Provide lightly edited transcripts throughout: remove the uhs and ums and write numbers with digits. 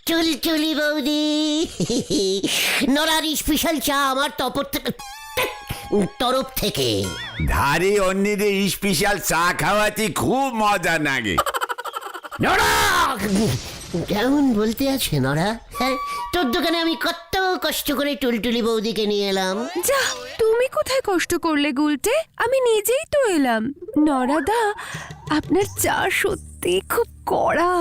চুলচুলি বৌদি, নড়ার স্পেশাল চা আমার তরফ থেকে। ধারে অন্যদের স্পেশাল চা খাওয়াতে খুব মজা লাগে। নড়া কেমন বলতে আছে নড়া? হ্যাঁ, তোর দোকানে আমি কত কষ্ট করে টুলটুলি বৌদিকে নিয়ে এলাম। যা, তুমি কোথায় কষ্ট করলে গুলটে? আমি নিজেই তো এলাম। নরাদা, আপনার চা সত্যি খুব কড়া।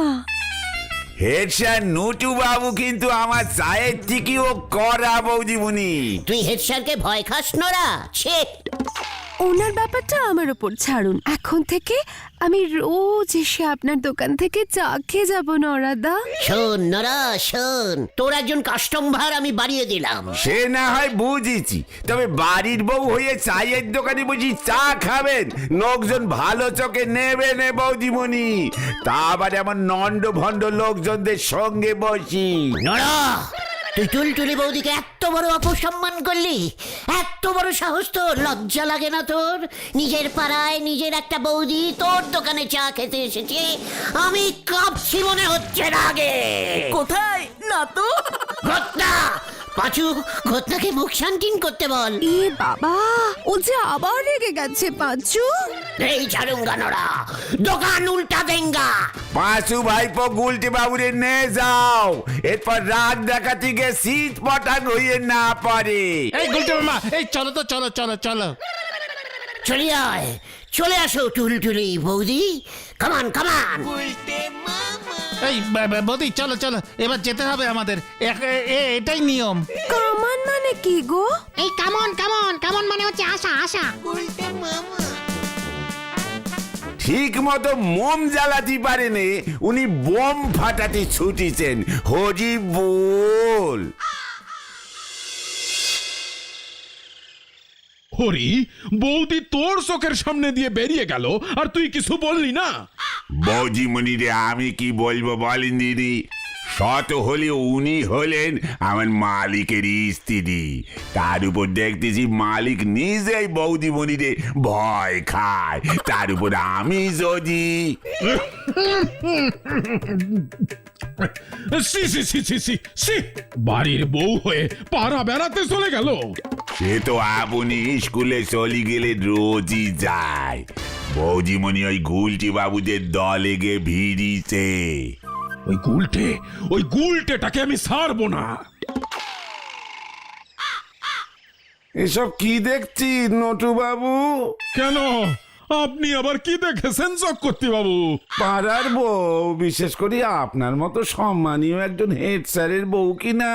হেড স্যার নটু বাবু কিন্তু আমার চায়ের থেকেও কড়া বৌদিমণি। তুই হেড স্যারকে ভয় খাস নড়া? ছে, ওনার ব্যাপারটা আমার উপর ছাড়ুন। এখন থেকে আমি রোজ এসে আপনার দোকান থেকে চা খেয়ে যাবো নরাদা। শোন নড়া শোন, তোর একজন কাস্টমার আমি বাড়িয়ে দিলাম। সে না হয় বুঝেছি, তবে বাড়ির বউ হয়ে চায়ের দোকানে বুঝি চা খাবেন? লোকজন ভালো চোখে নেবে নে বৌদিমণি। তা আবার এমন নন্ড ভণ্ড লোকজনদের সঙ্গে বসি। নড়া, তুই টুলটুলি বৌদিকে এত বড় অপসম্মান করলি? এত বড় সাহস তোর? লজ্জা লাগে না তোর? নিজের পাড়ায় নিজের একটা বৌদি তোর দোকানে চা খেতে এসেছে, আমি কাঁপছি মনে হচ্ছে না আগে। কোথায়? না তো। ঘটনা পাঁচু, ঘটনাকে মুখ শান্তিন করতে বল। এ বাবা, ও যে আবার রেগে গেছে পাঁচু। এই ঝাড়ুঙ্গা নড়া, দোকান উল্টা দেঙ্গা। পাঁচু ভাইপো গুলটে বাবুরে নে যাও, এরপর রাগ দেখাতে গিয়ে শীত পটান হইয়ে না পারে। এই গুলটে মামা, এই চলো তো, চলো চলো চলো। চলে আয়, চলে আসো টুলটুলি বৌদি, কামান কামান। এই বৌদি চলো চলো, এবার যেতে হবে আমাদের, এটাই নিয়ম। কামান মানে কি গো? এই কামন কামন কামন মানে হচ্ছে আশা আশা। ঠিক মতো মোম জ্বালাতে পারেনি, উনি বোম ফাটাতে ছুটিছেন। হরি বল। হরি, বৌদি তোর চোখের সামনে দিয়ে বেরিয়ে গেল আর তুই কিছু বললি না? বৌদিমণি রে, আমি কি বলবো বলেন দিদি? শত হলে উনি হলেন আমার মালিকের স্ত্রী, তার উপর দেখতেছি মালিক নিজেই বৌদিমণিরে ভয় খায়। তার উপর আমি যদি সি সি সি সি সি সি, বাড়ির বউ হয়ে পাড়া বেড়াতে চলে গেল। সে তো আপনি স্কুলে চলে গেলে রোজই যায়। বৌদিমণি ওই গুলটি বাবুদের দলে গিয়ে ভিড়িছে। ওই গুলটেটাকে আমি ছাড়বো না। এসব কি দেখছি নটু বাবু? কেন, আপনি আবার কি দেখেছেন চক্রবর্তী বাবু? পাড়ার বউ, বিশেষ করে আপনার মতো সম্মানীয় একজন হেড স্যারের বউ কিনা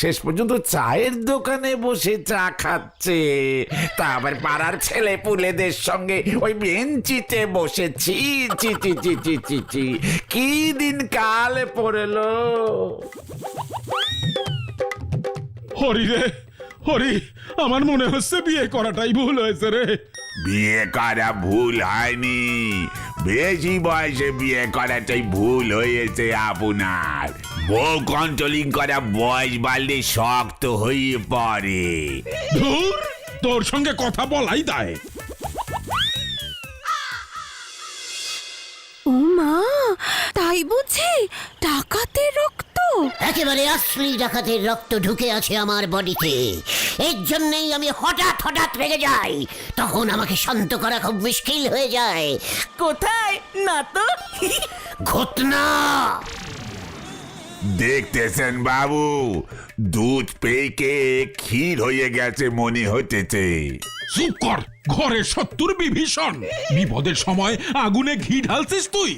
শেষ পর্যন্ত চায়ের দোকানে বসে চা খাচ্ছে, তা আবার পাড়ার ছেলে পুলেদের সঙ্গে ওই বেঞ্চিতে বসেছি। চি চি চি চি চি চি, কি দিন কালে পড়লো। হরি রে হরি, আমার মনে হচ্ছে বিয়ে করাটাই ভুল হয়েছে রে। বিয়ে করা ভুল হয়নি, বেশি বয়সে বিয়ে করাটাই ভুল হয়েছে আপনার। বউ কন্ট্রোলিং করা বয়স বাড়লে শক্ত হয়ে পড়ে। ধুর, তোর সঙ্গে কথা বলাই দায়। ও মা, তাই বুঝি ডাকাতের রক্ত? একেবারে আসলি ডাকাতের রক্ত ঢুকে আছে আমার বডিতে। এর জন্যই আমি হঠাৎ হঠাৎ রেগে যাই, তখন আমাকে শান্ত করা খুব মুশকিল হয়ে যায়। কোথায়? না তো। ঘটনা দেখতেছেন বাবু, দুধ পেকে ক্ষীর হয়ে গেছে মনে হতেছে। চুপ কর, ঘরে শত্রুর বিভীষণ। বিপদের সময় আগুনে ঘি ঢালছিস তুই?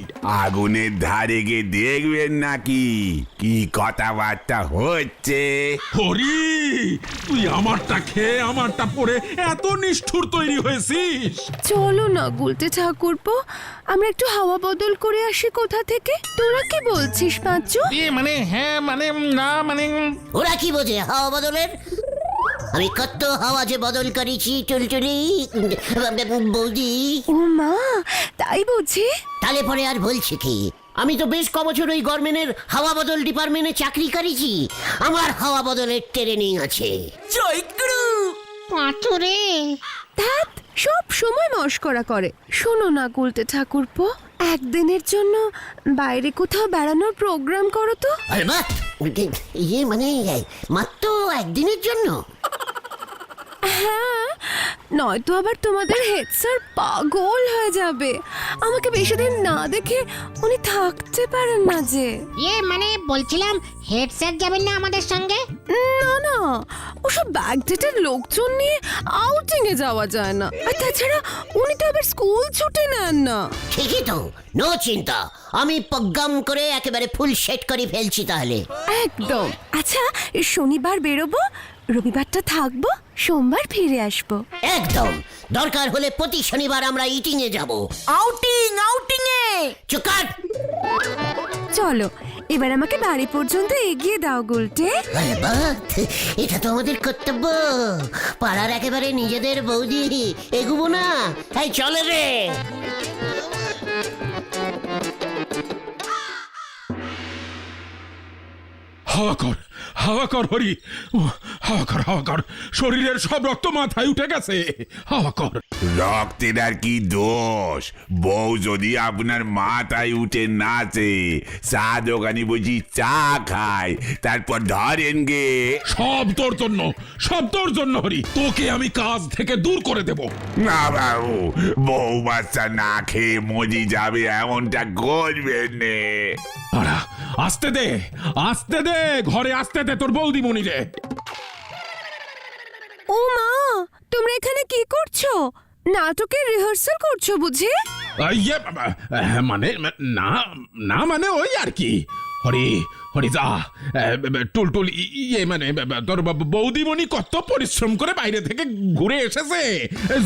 আগুনের ধারে গিয়ে দেখবেন নাকি কি কথাবার্তা হচ্ছে। হরি, তুই আমারটা খেয়ে আমারটা পরে এত নিষ্ঠুর তৈরি হয়েছিস। চলো না গুলটে ঠাকুরপো, আমরা একটু হাওয়া বদল করে আসি কোথা থেকে। তোরা কি বলছিস পাঁচু? মানে হ্যাঁ, মানে না, মানে ওরা কি বোঝে হাওয়া বদলের? আমি কত হাওয়া যে বদল করেছি টুলটুলি বৌদি। ও মা, তাই বুঝি? তাহলে পরে আর বলছি কি, আমি তো বেশ কবছর ওই গভর্নমেন্টের হাওয়া বদল ডিপার্টমেন্টে চাকরি করেছি, আমার হাওয়া বদলের ট্রেনিং আছে। জয়গুরু। পাঁচুরে। ধ্যাত, সব সময় মস্করা করে। শোনো না গুলটে ঠাকুরপো, একদিনের জন্য বাইরে কোথাও বেড়ানোর প্রোগ্রাম করো তো। আলবাত, মানে মাত্র একদিনের জন্য। হ্যাঁ, নয়তো আবার তোমাদের হেড স্যার পাগল হয়ে যাবে। আমাকে বেশি দিন না দেখে উনি থাকতে পারেন না যে। মানে বলছিলাম হেড স্যার যাবেন না আমাদের সঙ্গে? না না, ওসব ব্যাকডেটের লোকজন নিয়ে আউটিং এ যাওয়া যায় না। আর তাছাড়া উনি তো আবার স্কুল ছুটি নেন না। ঠিকই তো, নো চিন্তা, আমি প্রোগ্রাম করে একেবারে ফুল সেট করে ফেলছি তাহলে। একদম। আচ্ছা, শনিবার বেরোবো, রবিবারটা থাকবো, সোমবার ফিরে আসবো। একদম, দরকার হলে প্রতি শনিবার আমরা ইটিং এ যাব। আউটিং এ চুকার। চলো, এবার আমাকে বাড়ি পর্যন্ত এগিয়ে দাও গুলটে। আলবাত, এটা তো আমাদের কর্তব্য। পাড়ার একেবারে নিজেদের বৌদি, এগুবো না? তাই চলে রে। হাওয়া কর হরি, হাওয়া কর, শরীরের সব রক্ত মাথায় উঠে গেছে, হাওয়া কর। রক্তের আর কি দোষ? বউ যদি আপনার মাথায় উঠে নাচে, চা দোকানি বুঝি চা খায়, তারপর ধরেন গে। সব তোর জন্য হরি, তোকে আমি কাজ থেকে দূর করে দেব। না বাবু, বউ বাচ্চা না খেয়ে মজি যাবে এমনটা করবেন নে। আরা, আসতে দে, ঘরে আসতে দে তোর বৌদিমণি রে। ও মা, তোমরা এখানে কি করছো? নাটকের রিহার্সাল করছো বুঝি? মানে না মানে ওই আর কি। হরি যা, টুলটুল মানে তোর বৌদিমণি কত পরিশ্রম করে বাইরে থেকে ঘুরে এসেছে,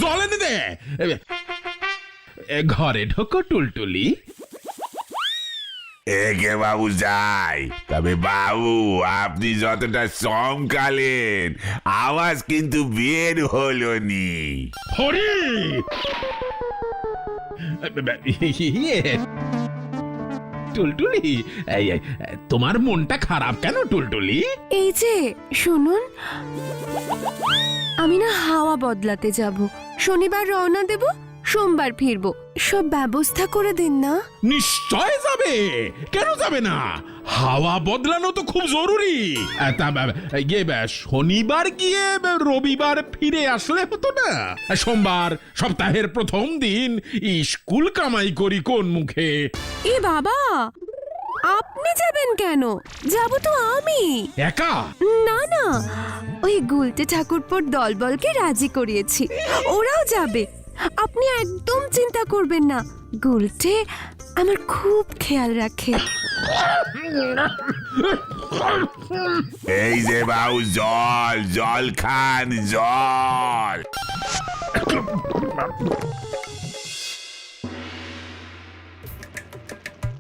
জল এনে দে। ঘরে ঢোকো টুলটুলি। একে বাবু যাই, তবে বাবু আপনি যতটা চমকালেন, আওয়াজ কিন্তু বের হলো নি। হরি, টুলটুলি, তোমার মনটা খারাপ কেন টুলটুলি? এই যে শুনুন, আমি না হাওয়া বদলাতে যাব। শনিবার রওনা দেব, সোমবার ফিরবো। সব ব্যবস্থা করে দিন না। নিশ্চয় যাবে, কেন যাবে না? হাওয়া বদলানো তো খুব জরুরি। শনিবার গিয়ে রবিবার ফিরে আসলে হতো না? সোমবার সপ্তাহের প্রথম দিন, স্কুল কামাই করি কোন মুখে? এ বাবা, আপনি যাবেন কেন? যাব তো আমি। একা? না না, ওই গুলটে ঠাকুরপোর দলবলকে রাজি করিয়েছি, ওরাও যাবে। আপনি একদম চিন্তা করবেন না, গুলটে আমার খুব খেয়াল রাখে। এই যে বাবু, জল খান, জল।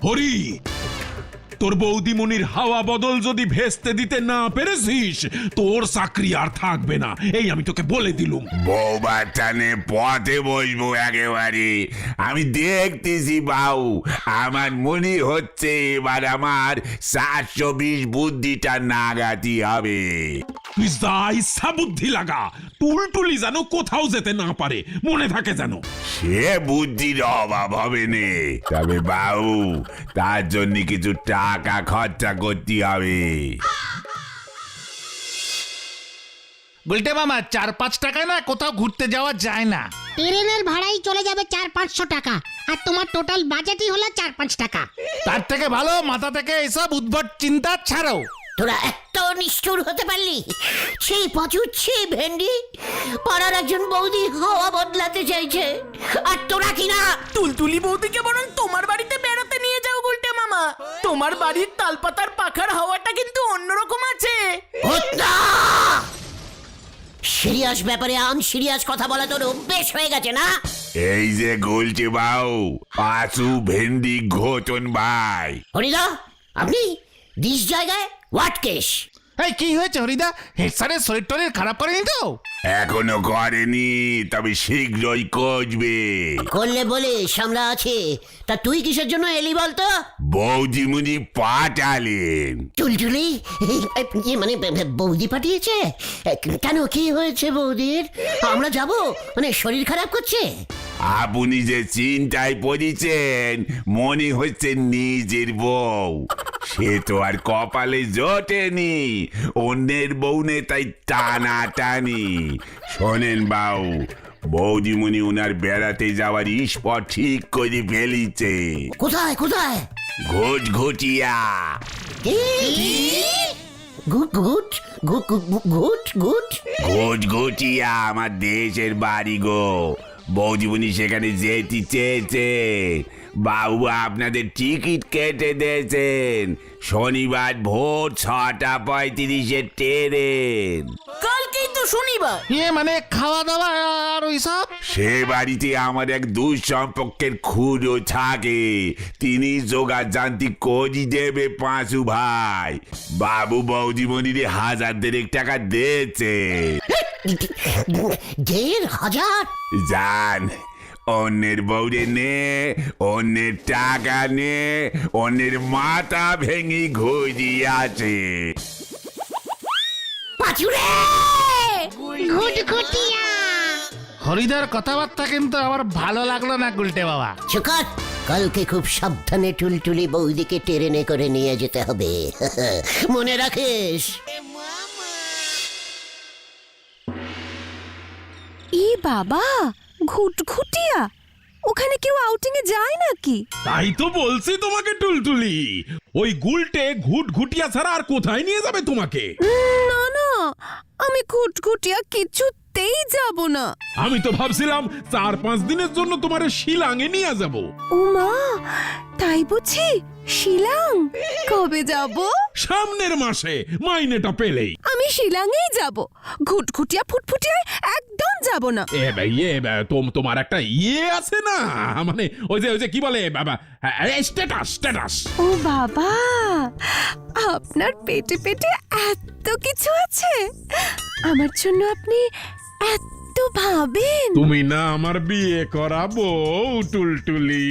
হরি, তোর বৌদিমণির হাওয়া বদল যদি ভেস্তে দিতে না পেরেছিস, তোর চাকরি আর থাকবে না, এই আমি তোকে বলে দিলুম। বউ বাচ্চা নে পথে বসবো একেবারে। আমি দেখতেছি বাবু, আমার মনে হচ্ছে এবার আমার 720 বুদ্ধিটা নাগাতি হবে। তুই যা ইচ্ছা বুদ্ধি লাগা, টুলটুলি যেন কোথাও যেতে না পারে, মনে থাকে যেন। সে বুদ্ধির অভাব হবে নে, তবে বাবু তার জন্য কিছু টাকা খরচা করতে হবে। বলতে মামা, 4-5 টাকা না কোথাও ঘুরতে যাওয়া যায় না। ট্রেনের ভাড়াই চলে যাবে 400-500 টাকা, আর তোমার টোটাল বাজেটই হলো 4-5 টাকা। তার থেকে ভালো মাথা থেকে এসব উদ্ভট চিন্তা ছাড়ো। তোরা এত নিষ্ঠুর হতে পারলি? সেই পাচুচ্ছি ভেন্ডি, পাড়ার একজন বৌদি হাওয়া বদলাতে চাইছে, আর তোরা কিনা। টুলটুলি বৌদিকে বরং তোমার বাড়িতে বেড়াতে নিয়ে যাও গুলটে মামা। তোমার বাড়ির তালপাতার পাখার হাওয়াটা কিন্তু অন্যরকম আছে। সিরিয়াস ব্যাপারে আনসিরিয়াস কথা বলা তোর অভ্যেস হয়ে গেছে না? এই যে গলছে বাউ, পাঁচু ভেন্ডি ঘোচন ভাই। হরিদা, আপনি দিস জায়গায় হোয়াট কেস? এই কি হয়েছে হরিদা, হেড স্যারের শরীর টরীর খারাপ করেনি তো? এখনো করেনি, তবে শীঘ্রই করবে। করলে বলিস আমরা আছি। তা তুই কিসের জন্য এলি বলতো? বৌদিমুনি পাঠালেন। টুলটুলি মানে বৌদি পাঠিয়েছে? কেন, কি হয়েছে বৌদির? আমরা যাব, মানে শরীর খারাপ করছে? আপনি যে চিন্তায় পড়েছেন, মনে হচ্ছে নিজের বউ। সে তো আর কপালে জোটেনি, অন্যের বউ নে তাই টানা টানি। শোনেন বাউ, বৌদিমণি ওনার বেড়াতে যাওয়ার স্পট ঠিক করে ফেলিছে। কোথায় কোথায়? ঘুটঘুটিয়া। ঘুটঘুটিয়া আমার দেশের বাড়ি গো। বৌদিমণি সেখানে যেতে চেয়েছে। বাবু আপনাদের টিকিট কেটে দিয়েছেন, শনিবার ভোর 6:35 ট্রেন। কালকেই তো শনিবার। মানে খাওয়া দাওয়া আর ওইসব? সে বাড়িতে আমার এক দুঃসম্পর্কের খুঁড়ো থাকে, তিনি যোগাড় জানতি করি দেবে পাঁচু ভাই। বাবু বৌদিমণিরে 1000 টাকা দিয়েছে। 1,500? জান, অন্যের বউরে নে, অন্যের টাকা নে, অন্যের মাথা ভেঙে ঘুরিয়াছে। পাচুরে! ঘুটঘুটিয়া। হরিদার কথাবার্তা কিন্তু আমার ভালো লাগলো না গুলটে বাবা। চুকাট, কালকে খুব সাবধানে টুলটুলি বৌদিকে ট্রেনে করে নিয়ে যেতে হবে। মনে রাখিস। ই বাবা, ঘুটঘুটিয়া, ওখানে কেউ আউটিং এ যায় নাকি? তাই তো বলছি তোমাকে টুলটুলি, ওই গুলটে ঘুটঘুটিয়া ছাড়া আর কোথায় নিয়ে যাবে তোমাকে? না না, আমি ঘুটঘুটিয়া কিছুতেই যাব না। আমি তো ভাবছিলাম 4-5 দিনের জন্য তোমার শিলাঙে নিয়ে যাব। ও মা, তাই বুঝি? শিলং কবে যাব? সামনের মাসে মাইনেটা পেলেই। আমি শিলংয়েই যাব, ঘুটঘুটিয়া ফুটফুটিয়ায় একদম যাব না। তোমার একটা ইয়ে আছে না, মানে ওই যে কি বলে বাবা, স্ট্যাটাস। ও বাবা, আপনার পেটে পেটে এত কিছু আছে, আমার জন্য আপনি এত ভাবেন। তুমি না আমার বিয়ে করাবো টুলটুলি?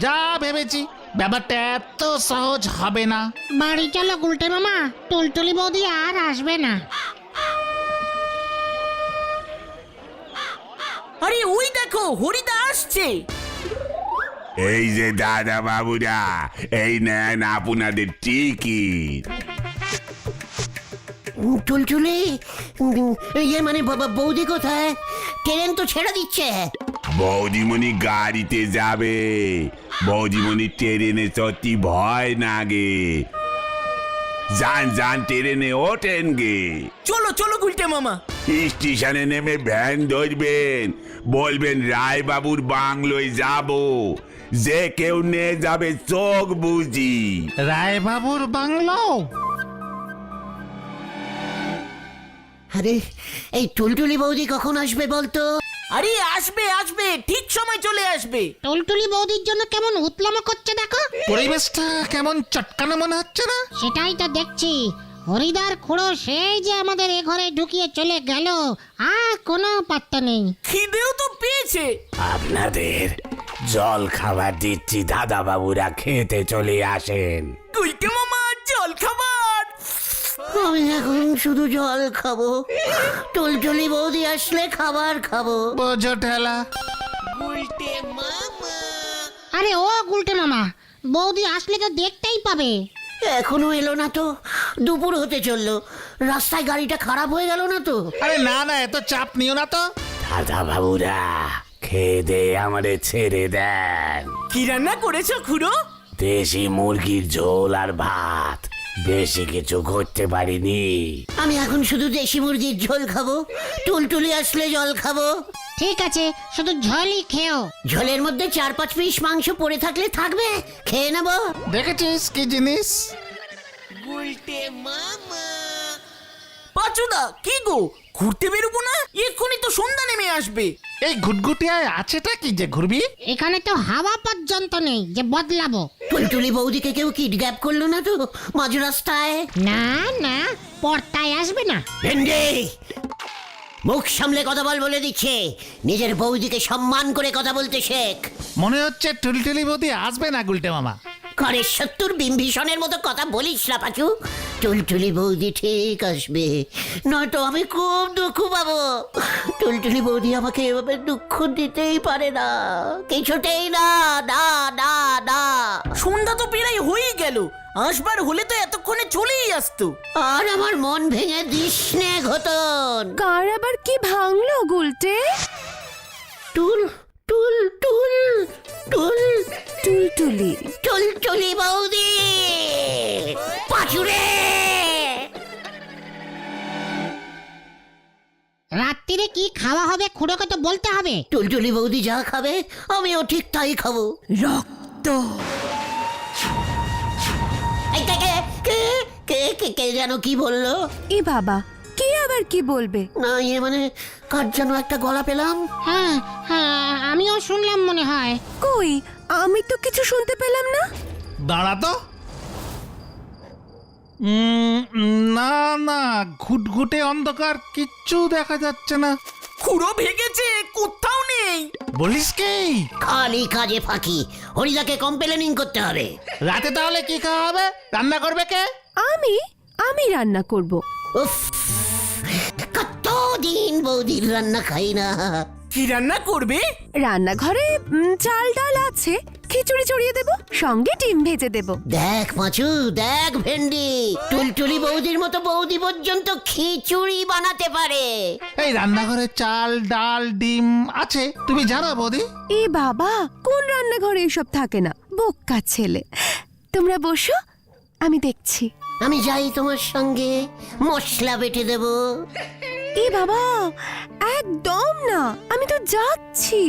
যা ভেবেছি, ব্যাপারটা এত সহজ হবে না। বাড়ি চলো গুলটে মামা, টুলটুলি বৌদি আর আসবে না। আরে ওই দেখো, হরিদা আসছে। এই যে দাদা বাবুরা, এই নেন আপনাদের টিকিট। টুলটুলি মানে বৌদি কোথায়? ট্রেন তো ছেড়ে দিচ্ছে। বৌদিমণি গাড়িতে যাবে, বৌদিমণি ট্রেনে সত্যি ভয় লাগে। যান ট্রেনে ওঠেন গে। চলো চলো গুলটে মামা। স্টেশনে নেমে ভ্যান ধরবেন, বলবেন রায় বাবুর বাংলোয় যাব, যে কেউ নিয়ে যাবে চোখ বুঝি। রায়বাবুর বাংলো? আরে এই টুলটুলি বৌদি কখন আসবে বলতো? আরে আসবে আসবে, ঠিক সময় চলে আসবে। টুলটুলি বৌদির জন্য কেমন উতলামো করছে দেখো। পরিবেশটা কেমন চটকানো মনে হচ্ছে না? সেটাই তো দেখছি। হরিদার খুড়ো সেই যে আমাদের এ ঘরে ঢুকিয়ে চলে গেল, আর কোনো পাত্তা নেই। খিদেও তো পেয়েছে। আপনাদের জল খাবার দিচ্ছি, দাদা বাবুরা খেতে চলে আসেন। গুলটে মামা, জল খাবার। আমি এখন শুধু জল খাবো, টুলটুলি বৌদি আসলে খাবার খাবো। বোঝো ঠেলা। আরে ও গুলটে মামা, বৌদি আসলে তো দেখতেই পাবে। এখনো এলো না তো, দুপুর হতে চললো, রাস্তায় গাড়িটা খারাপ হয়ে গেল না তো? আরে না না, এত চাপ নিও না তো। দাদা বাবুরা খেয়ে দে আমাদের ছেড়ে দেন। কি রান্না করেছো খুড়ো? দেশি মুরগির ঝোল আর ভাত, বেশি কিছু করতে পারিনি। আমি এখন শুধু দেশি মুরগির ঝোল খাবো, টুলটুলি আসলে জল খাবো। ঠিক আছে, শুধু ঝোলই খেও। ঝোলের মধ্যে 4-5 পিস মাংস পড়ে থাকলে থাকবে, খেয়ে নেবো। দেখেছিস কি জিনিস? পাচুদা কি গো ঘুরতে বেরোবো না? এক্ষুনি তো সন্ধ্যা নেমে আসবে। এই ঘুটঘুটিয়ায় আছেটা কি যে ঘুরবি? এখানে তো হাওয়া পর্যন্ত নেই যে বদলাবো। টুলটুলি বৌদিকে কেউ কিডন্যাপ করলো না তো মাঝ রাস্তায়? না না, পর্দায় আসবে না। ভেন্ডি, মুখ সামলে কথা বলে দিচ্ছে। নিজের বৌদিকে সম্মান করে কথা বলতে শেখ। মনে হচ্ছে টুলটুলি বৌদি আসবে না গুলটে মামা। ঘরের শত্রুর বিম্ভীষণের মতো কথা বলিস না পাচু। টুলটুলি বৌদি ঠিক আসবে, নয়তো আমি খুব দুঃখ পাবো। টুলটুলি বৌদি আমাকে এভাবে দুঃখ দিতেই পারে না, কিছুতেই না, না না না। সন্ধ্যা তো প্রায় হয়েই গেল, আসবার হলে তো এতক্ষণে চলেই আসতো। আর আমার মন ভেঙে দিস নে ঘটন। কার আবার কি ভাঙলো গুলটে? টুল টুল টুল টুল টুলটুলি। টুলটুলি বৌদি পাচুরে। রাত্রিরে কি খাওয়া হবে খুড়োকে তো বলতে হবে। টুলটুলি বৌদি যা খাবে আমিও ঠিক তাই খাবো। রক্ত। এই কে কে কে কে কে কে যেন কি বললো? এ বাবা, কে আবার কি বলবে? না ইয়ে মানে কার যেন একটা গলা পেলাম। হ্যাঁ হ্যাঁ, আমিও শুনলাম মনে হয়। কই, আমি তো কিছু শুনতে পেলাম না। দাঁড়া তো। না না, ঘুটঘুটে অন্ধকার, কিচ্ছু দেখা যাচ্ছে না। খুড়ো ভেগেছে, কোথাও নেই। বলিস কি? খালি কাজে ফাঁকি। হরিদাকে কমপ্লেনিং করতে হবে। রাতে তাহলে কি খাওয়া হবে? রান্না করবে কে? আমি রান্না করব। উফ, কতদিন বৌদির রান্না খাই না। কি রান্না করবে? রান্নাঘরে চাল ডাল আছে, খিচুড়ি চড়িয়ে দেব, সঙ্গে ডিম ভেজে দেব। দেখ পাঁচু, দেখ ভেন্ডি, টুলটুলি বৌদির মতো বৌদি পর্যন্ত খিচুড়ি বানাতে পারে। এই রান্নাঘরে চাল ডাল ডিম আছে, তুমি জানো বৌদি? এ বাবা, কোন রান্নাঘরে এসব থাকে না, বোকা ছেলে। তোমরা বসো, আমি দেখছি। আমি যাই তোমার সঙ্গে, মশলা বেটে দেব। এ বাবা, একদম না, আমি তো যাচ্ছি।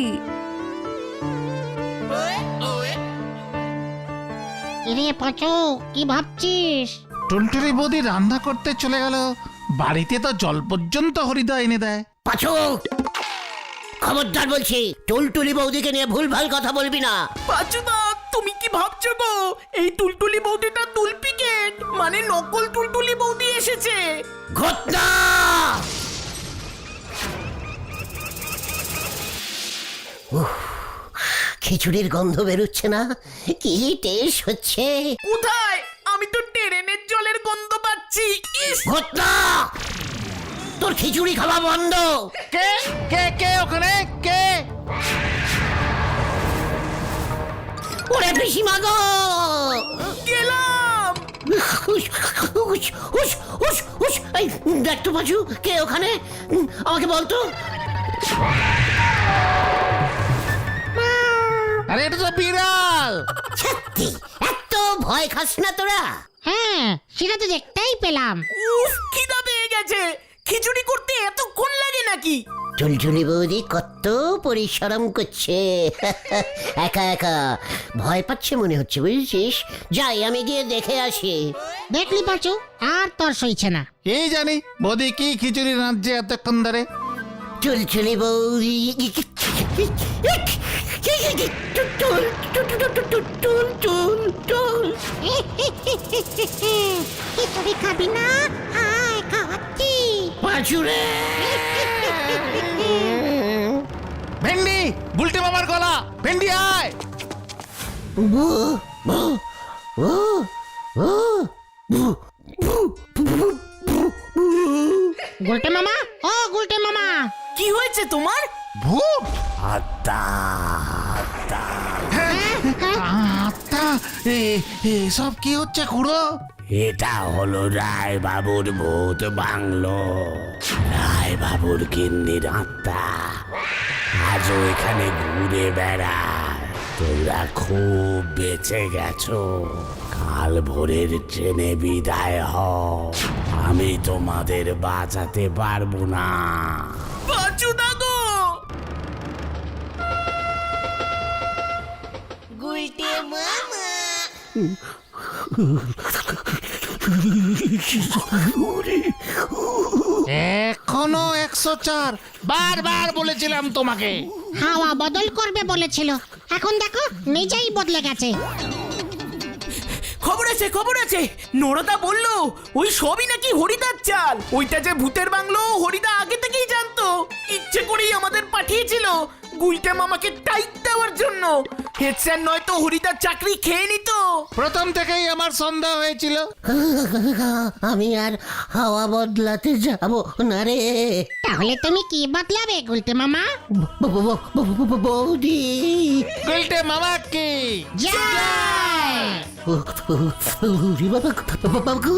রে পাচু, কি ভাবছিস? টুলটুলি বৌদি রান্না করতে চলে গেল, বাড়িতে তো জল পর্যন্ত হরিদা এনে দেয়। পাঁচু, খবরদার বলছি, টুলটুলি বৌদিকে নিয়ে ভুলভাল কথা বলবি না। পাচুদা তুমি কি ভাবছো গো? এই টুলটুলি বৌদিটা টুলপিকেট, মানে নকল টুলটুলি বৌদি এসেছে। ঘটনা খিচুড়ির গন্ধ বেরোচ্ছে না, কি টেস্ট হচ্ছে। কোথায়? আমি তো ট্রেনের জলের গন্ধ পাচ্ছি। ইস, ঘটনা, তোর খিচুড়ি খাওয়া বন্ধ। কে কে কে ওখানে কে? ওরে পিসিমা গো, গেলাম। উস, উস, উস, উস, উস। এই দেখ তো পাঁচু, কে ওখানে? আমাকে বলতো। আরে এটা তো বিড়াল। সত্যি এত ভয় খাস না তোরা? হ্যাঁ, সেটা তো দেখতেই পেলাম। উফ, খিদা পেয়ে গেছে। খিচুড়ি করতে এতক্ষণ লাগে নাকি? টুলটুলি বৌদি কত পরিশ্রম করছে। একা একা ভয় পাচ্ছে মনে হচ্ছে, বুঝছিস? যাই আমি গিয়ে দেখে আসি। দেখলি পাচু, আর তোর সইছে না। এই জানি বৌদি কি খিচুড়ি রাঁধছে এতক্ষণ ধরে। টুলটুলি বৌদি খিচুড়ি খাবি না? আয় খাওয়াচ্ছি। পাঁচুরে ভেন্ডি, গুলটে মামার গলা, ভেন্ডি আয়। গুলটে মামা, ও গুলটে মামা। কি হয়েছে তোমার? ভূত। আত্মা আত্মা, সব কি হচ্ছে খুড়ো? এটা হলো রায় বাবুর ভূত বাংলো। রায় বাবুর কিন্নির আত্মা আজও এখানে ঘুরে বেড়ায়। তোমরা খুব বেঁচে গেছো, কাল ভোরের ট্রেনে বিদায় হও। আমি তোমাদের বাঁচাতে পারবো না। পাচুদা গো, ওরে এখনো 104, বারবার বলেছিলাম তোমাকে। হাওয়া বদল করবে বলেছিল, এখন দেখো নিজেই বদলে গেছে। খবর আছে নরদা বললো ওই সবই নাকি হরিদার চাল। ওইটা যে ভূতের বাংলো হরিদা আগে থেকেই জানতো, ইচ্ছে করেই আমাদের পাঠিয়েছিল গুলটে মামাকে টাইট দেওয়ার জন্য। হেড স্যার নয়তো হরিদার চাকরি খেয়ে নিত। প্রথম থেকেই আমার সন্দেহ হয়েছিল। আমি আর হাওয়া বদলাতে যাব না রে। তাহলে তুমি কি বদলাবে গুলটে মামা? বৌদি গুলটে মামাকে জয়! বাবা গো